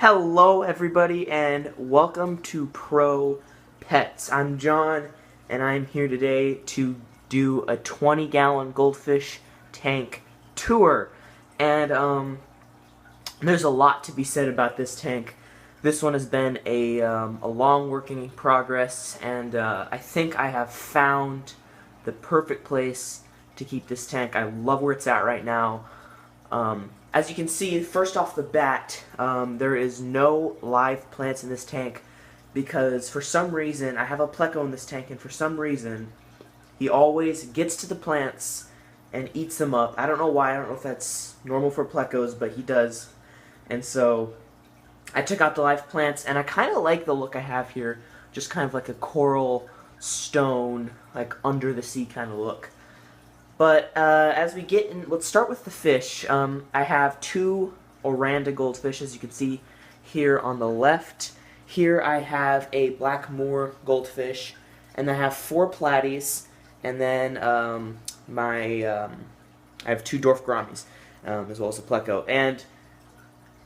Hello everybody and welcome to Pro Pets. I'm John and I'm here today to do a 20-gallon goldfish tank tour. And there's a lot to be said about this tank. This one has been a long working in progress, and I think I have found the perfect place to keep this tank. I love where it's at right now. As you can see, first off the bat, there is no live plants in this tank because for some reason, I have a pleco in this tank, and for some reason, he always gets to the plants and eats them up. I don't know why. I don't know if that's normal for plecos, but he does. And so I took out the live plants, and I kind of like the look I have here, just kind of like a coral stone, like under the sea kind of look. But as we get in, let's start with the fish. I have two Oranda goldfish, as you can see here on the left. Here I have a black moor goldfish, and I have 4 platies, and then I have 2 dwarf gouramis, as well as a pleco. And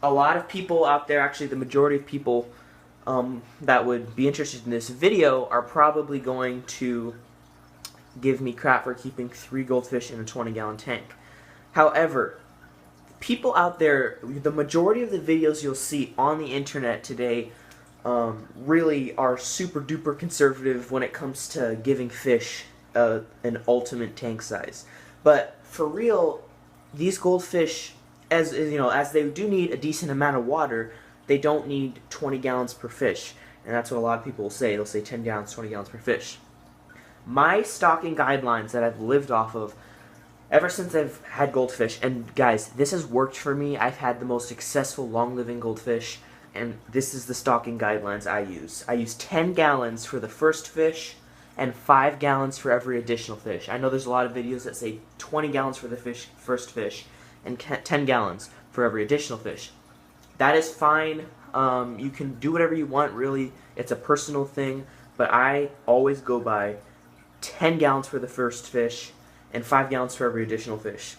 a lot of people out there, actually the majority of people that would be interested in this video are probably going to give me crap for keeping 3 goldfish in a 20-gallon tank. However, people out there, the majority of the videos you'll see on the internet today really are super duper conservative when it comes to giving fish an ultimate tank size. But for real, these goldfish, as you know, as they do need a decent amount of water, they don't need 20 gallons per fish. And that's what a lot of people will say. They'll say 10 gallons, 20 gallons per fish. My stocking guidelines that I've lived off of ever since I've had goldfish, and guys, this has worked for me. I've had the most successful long-living goldfish, and this is the stocking guidelines I use. I use 10 gallons for the first fish and 5 gallons for every additional fish. I know there's a lot of videos that say 20 gallons for the first fish and 10 gallons for every additional fish. That is fine. You can do whatever you want, really. It's a personal thing, but I always go by 10 gallons for the first fish and 5 gallons for every additional fish.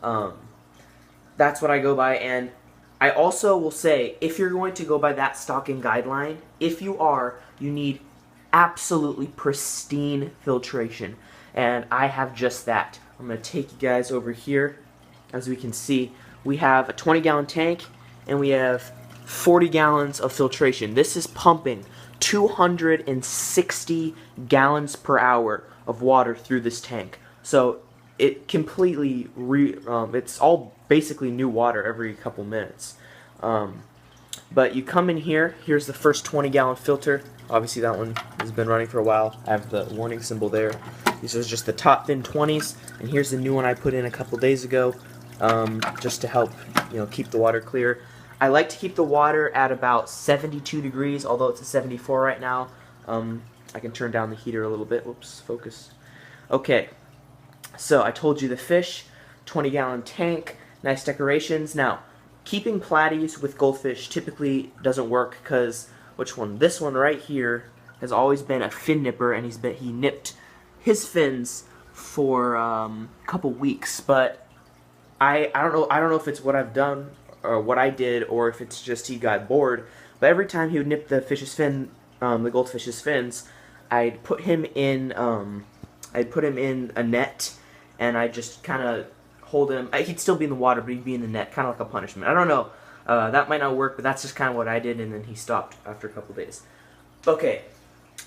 That's what I go by. And I also will say, if you're going to go by that stocking guideline, if you are, you need absolutely pristine filtration. And I have just that. I'm going to take you guys over here. As we can see, we have a 20-gallon tank and we have 40 gallons of filtration. This is pumping 260 gallons per hour of water through this tank. So it completely, it's all basically new water every couple minutes. But you come in here, here's the first 20-gallon filter. Obviously that one has been running for a while. I have the warning symbol there. These are just the top fin 20s, and here's the new one I put in a couple days ago, just to help, keep the water clear. I like to keep the water at about 72 degrees, although it's at 74 right now. I can turn down the heater a little bit. Whoops, focus. Okay, so I told you the fish, 20-gallon tank, nice decorations. Now, keeping platies with goldfish typically doesn't work because, which one? This one right here has always been a fin nipper, and he nipped his fins for a couple weeks. But I don't know if it's what I've done or what I did, or if it's just he got bored. But every time he would nip the fish's fin, the goldfish's fins, I'd put him in a net, and I'd just kind of hold him. He'd still be in the water, but he'd be in the net, kind of like a punishment. I don't know. That might not work, but that's just kind of what I did, and then he stopped after a couple days. Okay,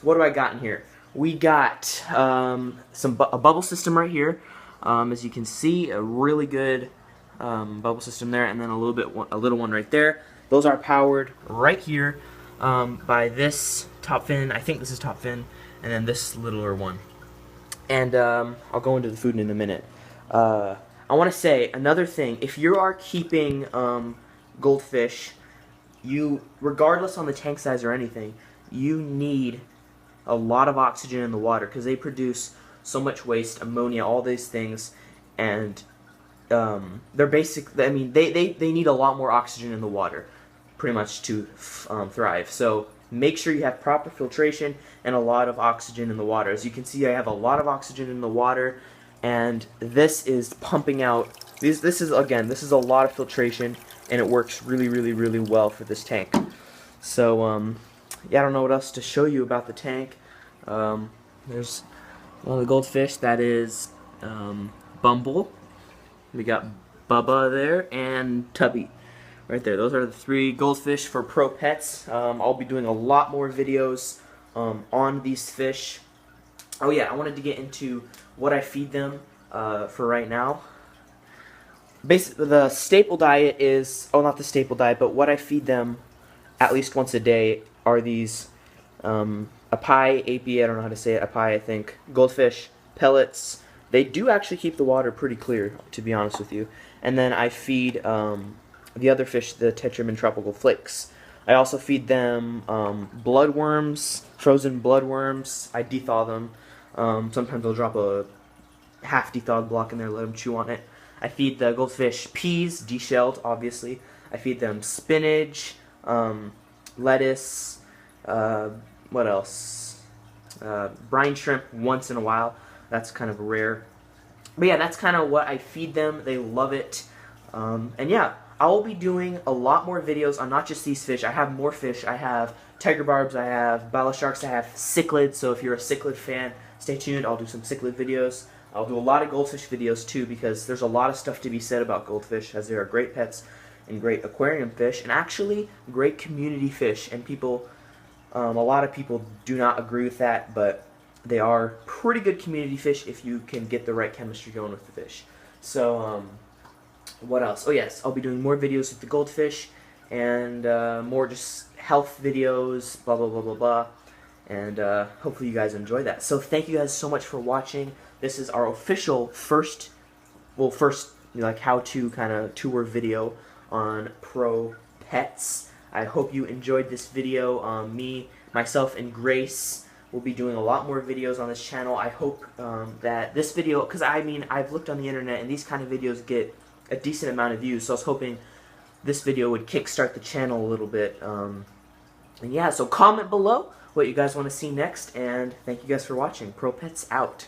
what do I got in here? We got a bubble system right here. As you can see, a really good bubble system there, and then a little one right there. Those are powered right here by this top fin. I think this is top fin, and then this littler one. And I'll go into the food in a minute. I want to say another thing. If you are keeping goldfish, regardless on the tank size or anything, you need a lot of oxygen in the water because they produce so much waste, ammonia, all these things, and they're basically, they need a lot more oxygen in the water, pretty much, to thrive. So make sure you have proper filtration and a lot of oxygen in the water. As you can see, I have a lot of oxygen in the water, and this is pumping out. This is a lot of filtration. and it works really, really, really well for this tank. So, yeah, I don't know what else to show you about the tank. There's one of the goldfish, that is Bumble. We got Bubba there, and Tubby right there. Those are the 3 goldfish for Pro Pets. I'll be doing a lot more videos on these fish. Oh yeah, I wanted to get into what I feed them for right now. Basically, the staple diet is, oh, not the staple diet, but what I feed them at least once a day are these api, I don't know how to say it, api, I think, goldfish pellets. They do actually keep the water pretty clear, to be honest with you. And then I feed the other fish the Tetramin tropical flakes. I also feed them bloodworms, frozen bloodworms. I dethaw them. Sometimes I'll drop a half dethawed block in there, let them chew on it. I feed the goldfish peas, deshelled, obviously. I feed them spinach, lettuce, what else? Brine shrimp once in a while. That's kind of rare. But yeah, that's kind of what I feed them. They love it. And yeah, I will be doing a lot more videos on not just these fish. I have more fish. I have tiger barbs, I have bala sharks, I have cichlids. So if you're a cichlid fan, stay tuned. I'll do some cichlid videos. I'll do a lot of goldfish videos too, because there's a lot of stuff to be said about goldfish, as they are great pets and great aquarium fish, and actually great community fish. And people, a lot of people do not agree with that, but they are pretty good community fish if you can get the right chemistry going with the fish. So, what else? Oh yes, I'll be doing more videos with the goldfish, and more just health videos, blah blah blah blah blah. And hopefully you guys enjoy that. So thank you guys so much for watching. This is our official first like how-to kind of tour video on Pro Pets. I hope you enjoyed this video. Me, myself, and Grace will be doing a lot more videos on this channel. I hope that this video, because I mean, I've looked on the internet and these kind of videos get a decent amount of views, so I was hoping this video would kickstart the channel a little bit. And yeah, so comment below what you guys want to see next, and thank you guys for watching. Pro Pets out.